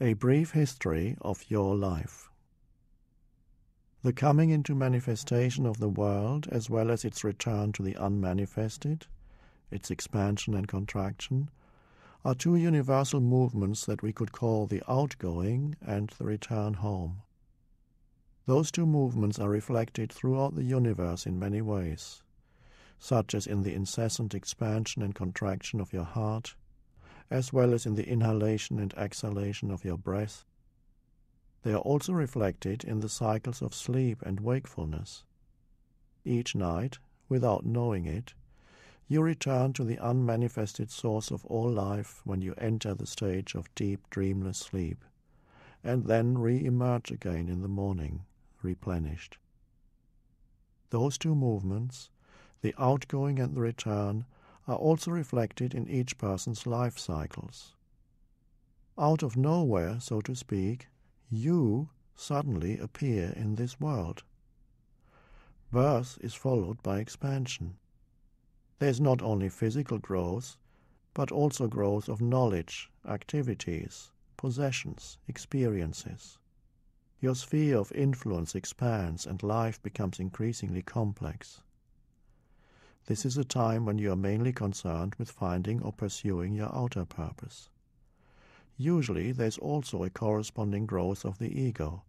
A brief history of your life. The coming into manifestation of the world, as well as its return to the unmanifested, its expansion and contraction, are two universal movements that we could call the outgoing and the return home. Those two movements are reflected throughout the universe in many ways, such as in the incessant expansion and contraction of your heart, as well as in the inhalation and exhalation of your breath. They are also reflected in the cycles of sleep and wakefulness. Each night, without knowing it, you return to the unmanifested source of all life when you enter the stage of deep dreamless sleep, and then re-emerge again in the morning, replenished. Those two movements, the outgoing and the return, are also reflected in each person's life cycles. Out of nowhere, so to speak, you suddenly appear in this world. Birth is followed by expansion. There is not only physical growth, but also growth of knowledge, activities, possessions, experiences. Your sphere of influence expands and life becomes increasingly complex. This is a time when you are mainly concerned with finding or pursuing your outer purpose. Usually there is also a corresponding growth of the ego,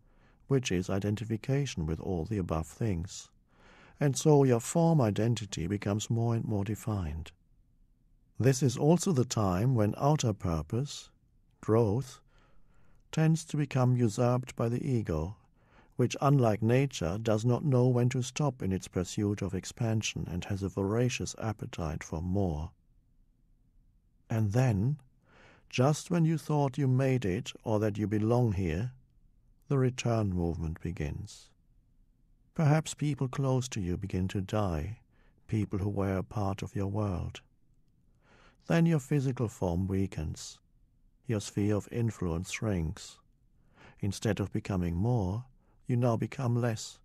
which is identification with all the above things, and so your form identity becomes more and more defined. This is also the time when outer purpose, growth, tends to become usurped by the ego, which, unlike nature, does not know when to stop in its pursuit of expansion and has a voracious appetite for more. And then, just when you thought you made it or that you belong here, the return movement begins. Perhaps people close to you begin to die, people who were a part of your world. Then your physical form weakens, your sphere of influence shrinks. Instead of becoming more, you now become less,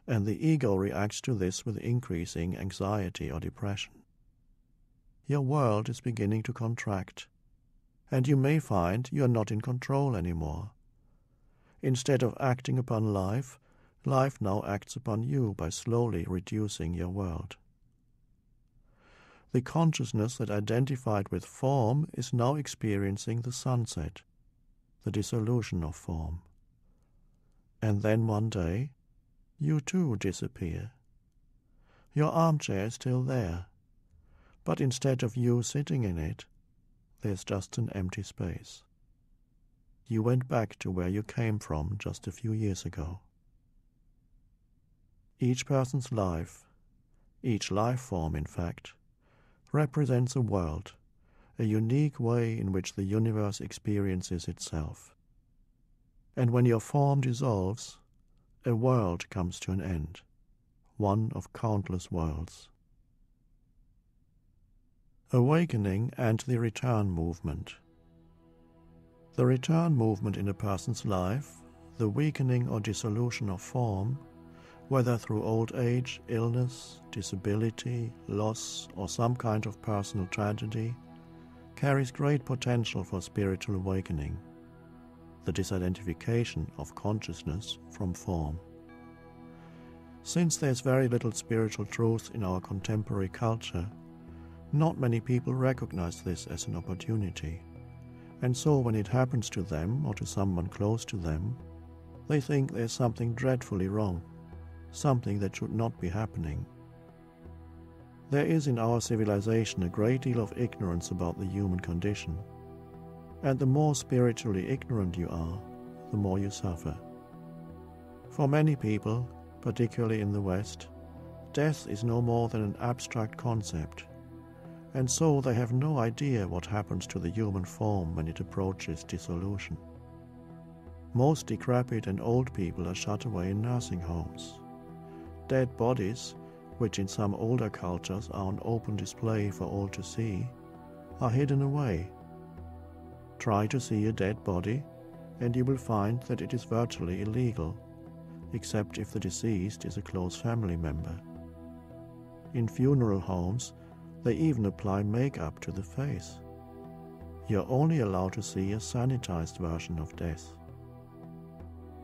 and the ego reacts to this with increasing anxiety or depression. Your world is beginning to contract, and you may find you are not in control anymore. Instead of acting upon life, life now acts upon you by slowly reducing your world. The consciousness that identified with form is now experiencing the sunset, the dissolution of form. And then one day, you too disappear. Your armchair is still there, but instead of you sitting in it, there's just an empty space. You went back to where you came from just a few years ago. Each person's life, each life form in fact, represents a world, a unique way in which the universe experiences itself. And when your form dissolves, a world comes to an end, one of countless worlds. Awakening and the return movement. The return movement in a person's life, the weakening or dissolution of form, whether through old age, illness, disability, loss, or some kind of personal tragedy, carries great potential for spiritual awakening, the disidentification of consciousness from form. Since there's very little spiritual truth in our contemporary culture, not many people recognize this as an opportunity, and so when it happens to them or to someone close to them, they think there's something dreadfully wrong, something that should not be happening. There is in our civilization a great deal of ignorance about the human condition, and the more spiritually ignorant you are, the more you suffer. For many people, particularly in the West, death is no more than an abstract concept, and so they have no idea what happens to the human form when it approaches dissolution. Most decrepit and old people are shut away in nursing homes. Dead bodies, which in some older cultures are on open display for all to see, are hidden away. Try to see a dead body, and you will find that it is virtually illegal, except if the deceased is a close family member. In funeral homes, they even apply makeup to the face. you're only allowed to see a sanitized version of death.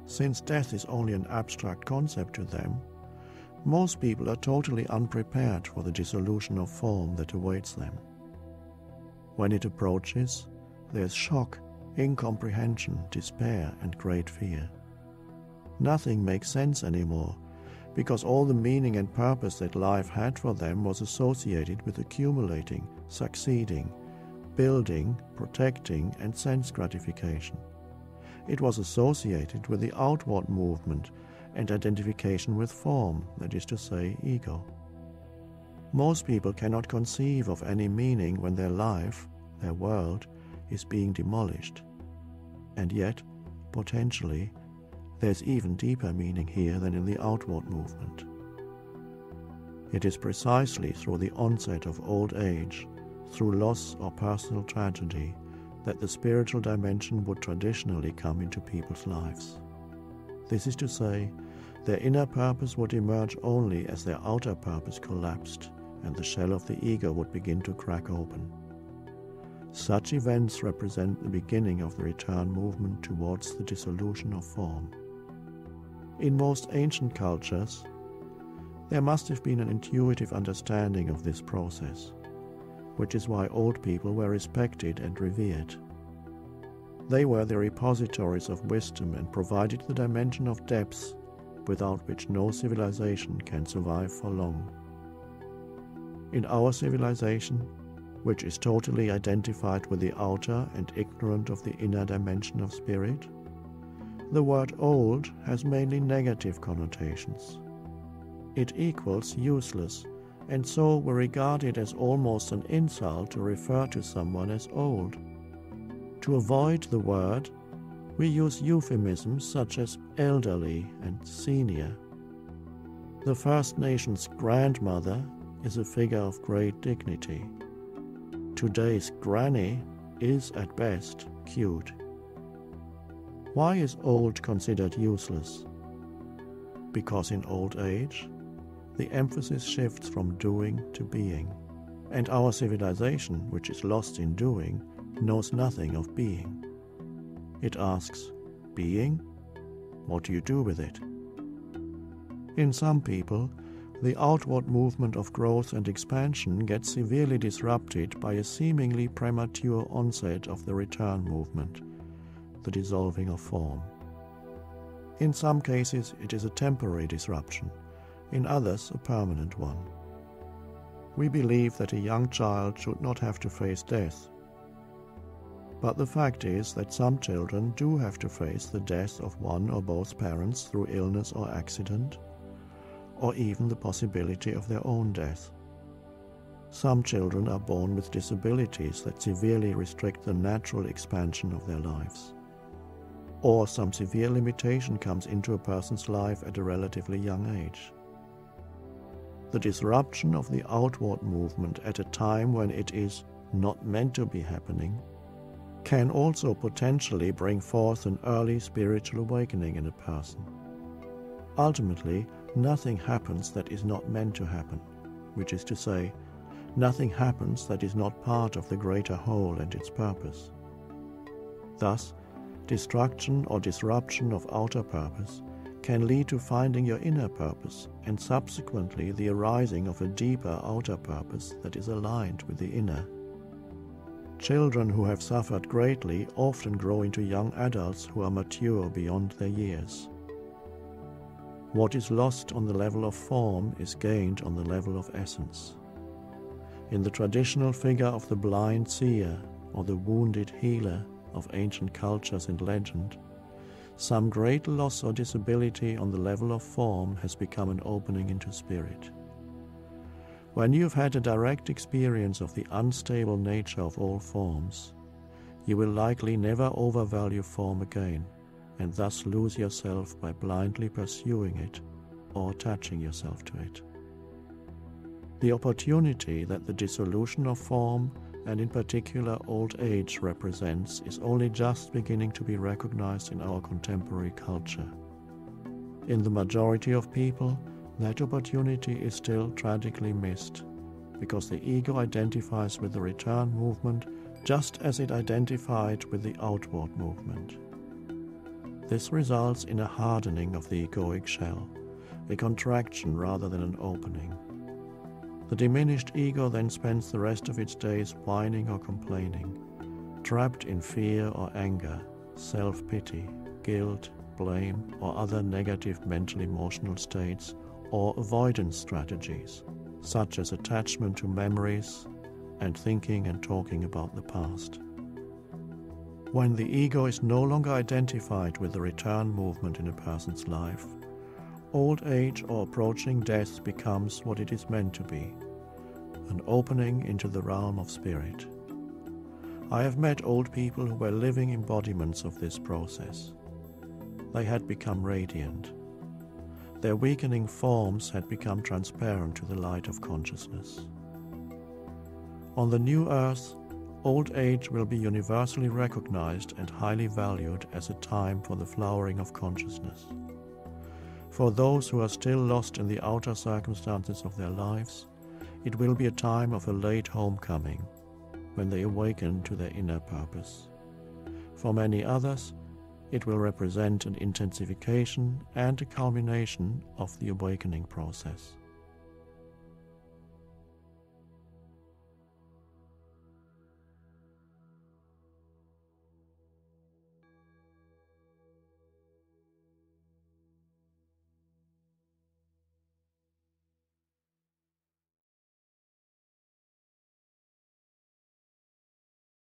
Since death is only an abstract concept to them, most people are totally unprepared for the dissolution of form that awaits them. When it approaches, there's shock, incomprehension, despair, and great fear. Nothing makes sense anymore, because all the meaning and purpose that life had for them was associated with accumulating, succeeding, building, protecting, and sense gratification. It was associated with the outward movement and identification with form, that is to say, ego. Most people cannot conceive of any meaning when their life, their world, is being demolished. And yet, potentially, there's even deeper meaning here than in the outward movement. It is precisely through the onset of old age, through loss or personal tragedy, that the spiritual dimension would traditionally come into people's lives. This is to say, their inner purpose would emerge only as their outer purpose collapsed and the shell of the ego would begin to crack open. Such events represent the beginning of the return movement towards the dissolution of form. In most ancient cultures, there must have been an intuitive understanding of this process, which is why old people were respected and revered. They were the repositories of wisdom and provided the dimension of depth without which no civilization can survive for long. In our civilization, which is totally identified with the outer and ignorant of the inner dimension of spirit, the word old has mainly negative connotations. It equals useless, and so we regard it as almost an insult to refer to someone as old. To avoid the word, we use euphemisms such as elderly and senior. The First Nations grandmother is a figure of great dignity. Today's granny is at best cute. Why is old considered useless? Because in old age, the emphasis shifts from doing to being, and our civilization, which is lost in doing, knows nothing of being. It asks, being? What do you do with it? In some people, the outward movement of growth and expansion gets severely disrupted by a seemingly premature onset of the return movement, the dissolving of form. In some cases, it is a temporary disruption, in others a permanent one. We believe that a young child should not have to face death. But the fact is that some children do have to face the death of one or both parents through illness or accident, or even the possibility of their own death. Some children are born with disabilities that severely restrict the natural expansion of their lives. Or some severe limitation comes into a person's life at a relatively young age. The disruption of the outward movement at a time when it is not meant to be happening can also potentially bring forth an early spiritual awakening in a person. Ultimately, nothing happens that is not meant to happen, which is to say, nothing happens that is not part of the greater whole and its purpose. Thus, destruction or disruption of outer purpose can lead to finding your inner purpose and subsequently the arising of a deeper outer purpose that is aligned with the inner. Children who have suffered greatly often grow into young adults who are mature beyond their years. What is lost on the level of form is gained on the level of essence. In the traditional figure of the blind seer or the wounded healer of ancient cultures and legend, some great loss or disability on the level of form has become an opening into spirit. When you've had a direct experience of the unstable nature of all forms, you will likely never overvalue form again, and thus lose yourself by blindly pursuing it or attaching yourself to it. The opportunity that the dissolution of form, and in particular old age, represents is only just beginning to be recognized in our contemporary culture. In the majority of people, that opportunity is still tragically missed, because the ego identifies with the return movement just as it identified with the outward movement. This results in a hardening of the egoic shell, a contraction rather than an opening. The diminished ego then spends the rest of its days whining or complaining, trapped in fear or anger, self-pity, guilt, blame, or other negative mental-emotional states or avoidance strategies, such as attachment to memories and thinking and talking about the past. When the ego is no longer identified with the return movement in a person's life, old age or approaching death becomes what it is meant to be, an opening into the realm of spirit. I have met old people who were living embodiments of this process. They had become radiant. Their weakening forms had become transparent to the light of consciousness. On the new earth, old age will be universally recognized and highly valued as a time for the flowering of consciousness. For those who are still lost in the outer circumstances of their lives, it will be a time of a late homecoming, when they awaken to their inner purpose. For many others, it will represent an intensification and a culmination of the awakening process.